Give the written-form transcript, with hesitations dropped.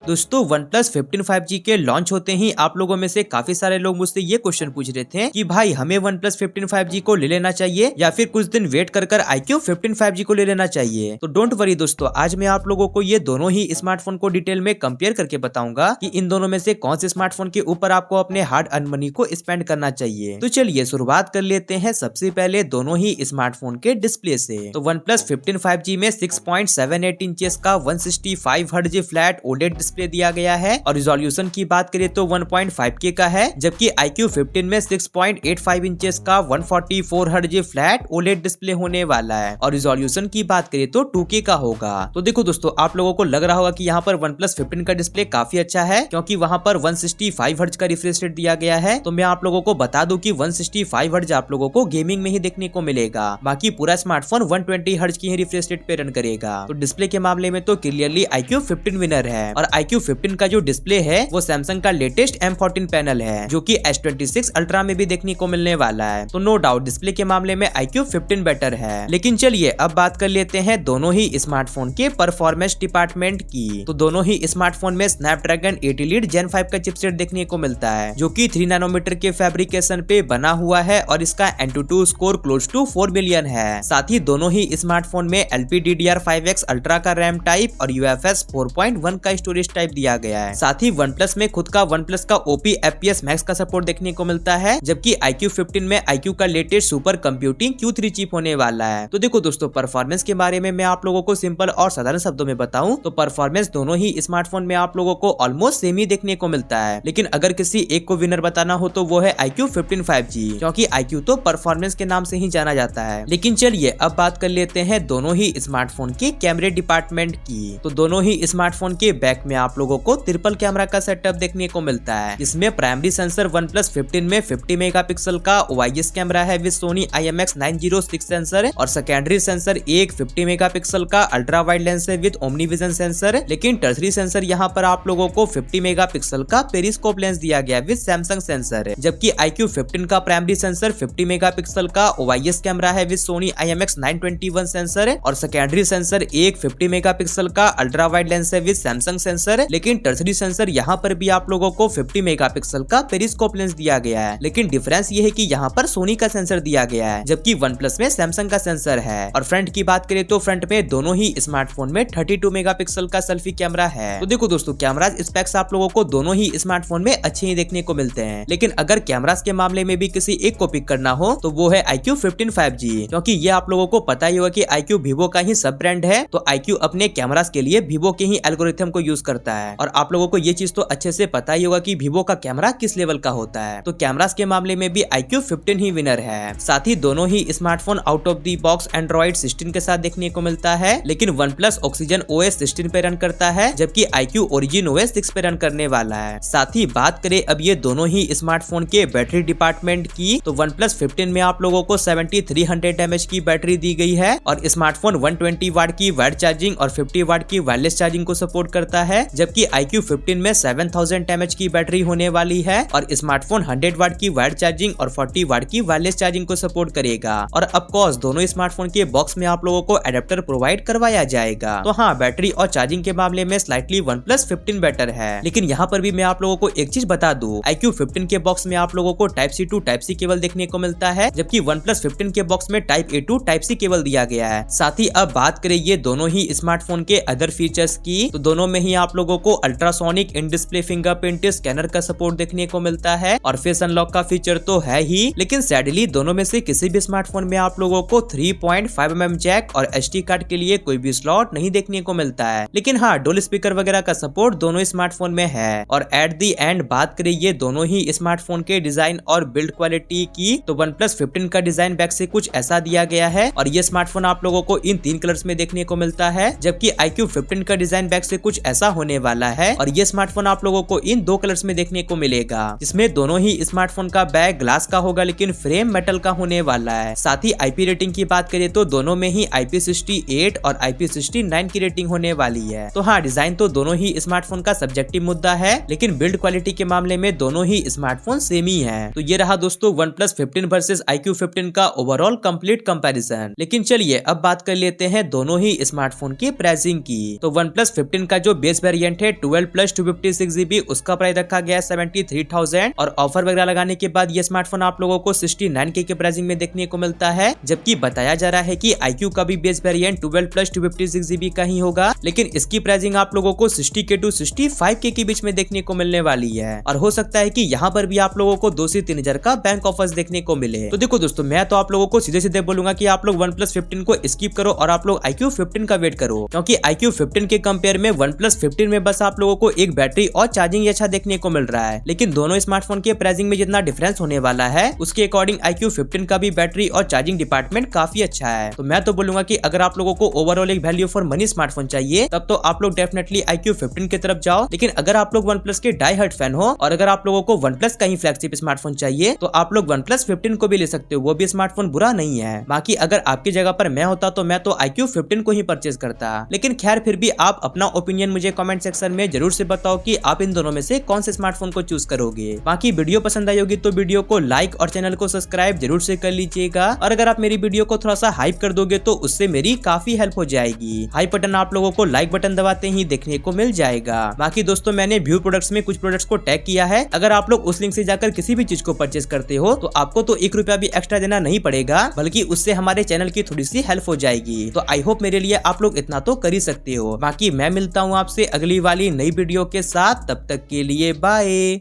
दोस्तों OnePlus 15 5G के launch होते ही आप लोगों में से काफी सारे लोग मुझसे ये क्वेश्चन पूछ रहे थे कि भाई हमें OnePlus 15 5G को ले लेना चाहिए या फिर कुछ दिन वेट कर iQOO 15 5G को ले लेना चाहिए। तो डोंट वरी दोस्तों, आज मैं आप लोगों को ये दोनों ही स्मार्टफोन को डिटेल में कंपेयर करके बताऊंगा कि इन दोनों में से कौन से स्मार्टफोन के ऊपर आपको अपने हार्ड अर्न मनी को स्पेंड करना चाहिए। तो चलिए शुरुआत कर लेते हैं सबसे पहले दोनों ही स्मार्टफोन के डिस्प्ले से। तो OnePlus 15 5G में 6.78 इंचेस का 165 हर्ट्ज फ्लैट OLED डिस्प्ले दिया गया है और रिजोल्यूशन की बात करें तो 1.5K का है, जबकि iQOO 15 में 6.85 इंचेस का 144 हर्ट्ज फ्लैट OLED डिस्प्ले होने वाला है और रिजोल्यूशन की बात करें तो 2K का होगा। तो देखो दोस्तों, आप लोगों को लग रहा होगा कि यहाँ पर OnePlus 15 का डिस्प्ले काफी अच्छा है क्योंकि वहाँ पर 165 हर्ट्ज का रिफ्रेश रेट दिया गया है। तो मैं आप लोगों को बता दूं कि 165 हर्ट्ज आप लोगों को गेमिंग में ही देखने को मिलेगा, बाकी पूरा स्मार्टफोन 120 हर्ट्ज की ही रिफ्रेश रेट पे रन करेगा। तो डिस्प्ले के मामले में तो क्लियरली iQOO 15 विनर है और iQOO 15 का जो डिस्प्ले है वो सैमसंग का लेटेस्ट M14 पैनल है जो कि S26 अल्ट्रा में भी देखने को मिलने वाला है। तो नो डाउट डिस्प्ले के मामले में iQOO 15 बेटर है। लेकिन चलिए अब बात कर लेते हैं दोनों ही स्मार्टफोन के परफॉर्मेंस डिपार्टमेंट की। तो दोनों ही स्मार्टफोन में स्नैपड्रैगन 8 Elite Gen 5 का चिपसेट देखने को मिलता है जो कि 3 नैनोमीटर के फैब्रिकेशन पे बना हुआ है और इसका Antutu score close to 4 million है। साथ ही दोनों ही स्मार्टफोन में LPDDR5X अल्ट्रा का रैम टाइप और UFS 4.1 का स्टोरेज टाइप दिया गया है। साथ ही OnePlus में खुद का OnePlus का OP FPS Max का सपोर्ट देखने को मिलता है, जबकि iQOO 15 में iQOO का latest super computing Q3 chip होने वाला है। तो देखो दोस्तों, परफॉर्मेंस के बारे में मैं आप लोगों को सिंपल और साधारण शब्दों में बताऊं तो परफॉर्मेंस दोनों ही स्मार्टफोन में आप लोगों को ऑलमोस्ट सेम ही देखने को मिलता है। लेकिन अगर किसी एक को विनर बताना हो तो वो है iQOO 15 5G, क्योंकि iQOO तो परफॉर्मेंस के नाम से ही जाना जाता है। लेकिन चलिए अब बात कर लेते हैं दोनों ही स्मार्टफोन के कैमरे डिपार्टमेंट की। तो दोनों ही स्मार्टफोन के बैक में आप लोगों को ट्रिपल कैमरा का सेटअप देखने को मिलता है। इसमें प्राइमरी सेंसर OnePlus 15 में 50 मेगापिक्सल का OIS कैमरा है विद Sony IMX906 सेंसर और सेकेंडरी सेंसर एक 50 मेगापिक्सल का अल्ट्रा वाइड लेंस है विद ओमनीविजन सेंसर। लेकिन टर्सरी सेंसर यहाँ पर आप लोगों को 50 मेगापिक्सल का पेरिस्कोप लेंस दिया गया विद सैमसंग सेंसर, जबकि iQOO 15 का प्राइमरी सेंसर 50 मेगापिक्सल का OIS कैमरा है विद Sony IMX921 सेंसर और सेकेंडरी सेंसर एक 50 मेगापिक्सल का अल्ट्रा वाइड लेंस है विद सैमसंग सेंसर। लेकिन टर्सरी सेंसर यहाँ पर भी आप लोगों को 50 मेगापिक्सल का पेरिस्कोप लेंस दिया गया है। लेकिन डिफरेंस ये है कि यहाँ पर सोनी का सेंसर दिया गया है, जबकि OnePlus में सैमसंग का सेंसर है। और फ्रंट की बात करें तो फ्रंट में दोनों ही स्मार्टफोन में 32 मेगापिक्सल का सेल्फी कैमरा है। तो देखो दोस्तों, कैमरा स्पेक्स आप लोगों को दोनों ही स्मार्टफोन में अच्छे ही देखने को मिलते हैं। लेकिन अगर कैमरास के मामले में भी किसी एक को पिक करना हो तो वो है iQOO 15 5G, क्योंकि ये आप लोगों को पता ही होगा कि iQOO वीवो का ही सब ब्रांड है। तो iQOO अपने कैमरास के लिए वीवो के ही एल्गोरिथम को यूज करता है और आप लोगों को ये चीज तो अच्छे से पता ही होगा कि वीवो का कैमरा किस लेवल का होता है। तो कैमरास के मामले में भी iQOO 15 ही विनर है। साथ ही दोनों ही smartphone out of the box Android 16 के साथ देखने को मिलता है, लेकिन OnePlus Oxygen OS 16 पे रन करता है, जबकि iQOO Origin OS 6 पे रन करने वाला है। साथ ही बात करें अब ये दोनों ही स्मार्टफोन के बैटरी डिपार्टमेंट की, तो OnePlus 15 में आप लोगों को 7300 mAh की बैटरी दी गई है और स्मार्टफोन 120 वाट की वायर्ड चार्जिंग और 50 वाट की वायरलेस चार्जिंग को सपोर्ट करता है, जबकि iQOO 15 में 7000 mAh की बैटरी होने वाली है और स्मार्टफोन 100 वाट की वायर्ड चार्जिंग और 40 वाट की वायरलेस चार्जिंग को सपोर्ट करेगा। और ऑफ कोर्स दोनों स्मार्टफोन के बॉक्स में आप लोगों को अडेप्टर प्रोवाइड करवाया जाएगा। तो हाँ, बैटरी और चार्जिंग के मामले में स्लाइटली OnePlus 15 बेटर है। लेकिन यहाँ पर भी मैं आप लोगों को एक चीज बता दूं, iQOO 15 के बॉक्स में आप लोगों को Type-C to Type-C केबल देखने को मिलता है, जबकि OnePlus 15 के बॉक्स में Type-A to Type-C केबल दिया गया है। साथ ही अब बात करें ये दोनों ही स्मार्टफोन के अदर फीचर्स की, तो दोनों में ही आप लोगों को ultrasonic in display fingerprint scanner का सपोर्ट देखने को मिलता है और फेस अनलॉक का फीचर तो है ही, लेकिन सैडली दोनों में से किसी भी स्मार्टफोन में आप लोगों को 3.5mm जैक और SD कार्ड के लिए कोई भी स्लॉट नहीं देखने को मिलता है। लेकिन हाँ, डुअल स्पीकर वगैरह का सपोर्ट दोनों स्मार्टफोन में है। और एट दी एंड बात करें ये दोनों ही स्मार्टफोन के डिजाइन और बिल्ड क्वालिटी की, तो OnePlus 15 का डिजाइन बैक से कुछ ऐसा दिया गया है और ये स्मार्टफोन आप लोगों को इन 3 कलर्स में देखने को मिलता है, जबकि iQOO 15 का डिजाइन बैक से कुछ ऐसा होने वाला है और ये स्मार्टफोन आप लोगों को इन 2 कलर्स में देखने को मिलेगा, जिसमें दोनों ही स्मार्टफोन का बैक ग्लास का होगा लेकिन फ्रेम मेटल का होने वाला है। साथ ही IP रेटिंग की बात करें तो दोनों में ही IP68 और IP69 की रेटिंग होने वाली है। तो हाँ, डिजाइन तो दोनों ही स्मार्टफोन का सब्जेक्टिव मुद्दा है, लेकिन बिल्ड क्वालिटी के मामले में दोनों ही स्मार्टफोन सेम ही है। तो ये रहा दोस्तों OnePlus 15 वर्सेस iQOO 15 का ओवरऑल कंप्लीट कंपैरिजन। लेकिन चलिए अब बात कर लेते हैं दोनों ही स्मार्टफोन की प्राइसिंग की। तो OnePlus 15 का जो बेस वेरिएंट वेरिएंट है 12 प्लस 256 GB, उसका प्राइस रखा गया है 73,000 और ऑफर वगैरह लगाने के बाद ये स्मार्टफोन आप लोगों को 69K के प्राइसिंग में देखने को मिलता है। जबकि बताया जा रहा है कि iQOO का भी बेस वेरिएंट 12 प्लस 256 GB का ही होगा, लेकिन इसकी प्राइसिंग आप लोगों को 60K to 65K के बीच में देखने को मिलने वाली है और हो सकता है कि यहाँ पर भी आप लोगों को 2 से 3 हजार का बैंक ऑफर्स देखने को मिले। तो देखो दोस्तों, मैं तो आप लोगों को सीधे सीधे बोलूंगा कि आप लोग OnePlus 15 को स्किप करो और आप लोग iQOO 15 का वेट करो, क्योंकि iQOO 15 के कंपेयर में OnePlus 15 में बस आप लोगों को एक बैटरी और चार्जिंग अच्छा देखने को मिल रहा है, लेकिन दोनों स्मार्टफोन के प्राइसिंग में जितना डिफरेंस होने वाला है उसके अकॉर्डिंग iQOO 15 का भी बैटरी और चार्जिंग डिपार्टमेंट काफी अच्छा है। तो मैं तो बोलूंगा कि अगर आप लोगों को ओवरऑल एक वैल्यू फॉर मनी स्मार्टफोन चाहिए तब तो आप लोग डेफिनेटली iQOO 15 की तरफ जाओ, लेकिन अगर आप लोग OnePlus के डाई हार्ड फैन हो और अगर आप लोगों को OnePlus का ही फ्लैगशिप स्मार्टफोन चाहिए तो आप लोग OnePlus 15 को भी ले सकते हो, वो भी स्मार्टफोन बुरा नहीं है। बाकी अगर आपकी जगह पर मैं होता तो मैं तो iQOO 15 को ही परचेज करता, लेकिन खैर फिर भी आप अपना ओपिनियन मुझे कमेंट सेक्शन में जरूर से बताओ कि आप इन दोनों में से कौन से स्मार्टफोन को चूज करोगे। बाकी वीडियो पसंद आई होगी तो वीडियो को लाइक और चैनल को सब्सक्राइब जरूर से कर लीजिएगा और अगर आप मेरी वीडियो को थोड़ा सा हाइप कर दोगे तो उससे मेरी काफी हेल्प हो जाएगी। हाइप बटन आप लोगों को लाइक बटन दबाते ही देखने को मिल जाएगा। बाकी दोस्तों, मैंने व्यू प्रोडक्ट्स में कुछ प्रोडक्ट्स को टैग किया है, अगर आप लोग उस लिंक से जाकर किसी भी चीज को परचेज करते हो तो आपको तो 1 रुपया भी एक्स्ट्रा देना नहीं पड़ेगा, बल्कि उससे हमारे चैनल की थोड़ी सी हेल्प हो जाएगी। तो आई होप मेरे लिए आप लोग इतना तो कर ही सकते हो। बाकी मैं मिलता हूँ आपसे अगली वाली नई वीडियो के साथ, तब तक के लिए बाय।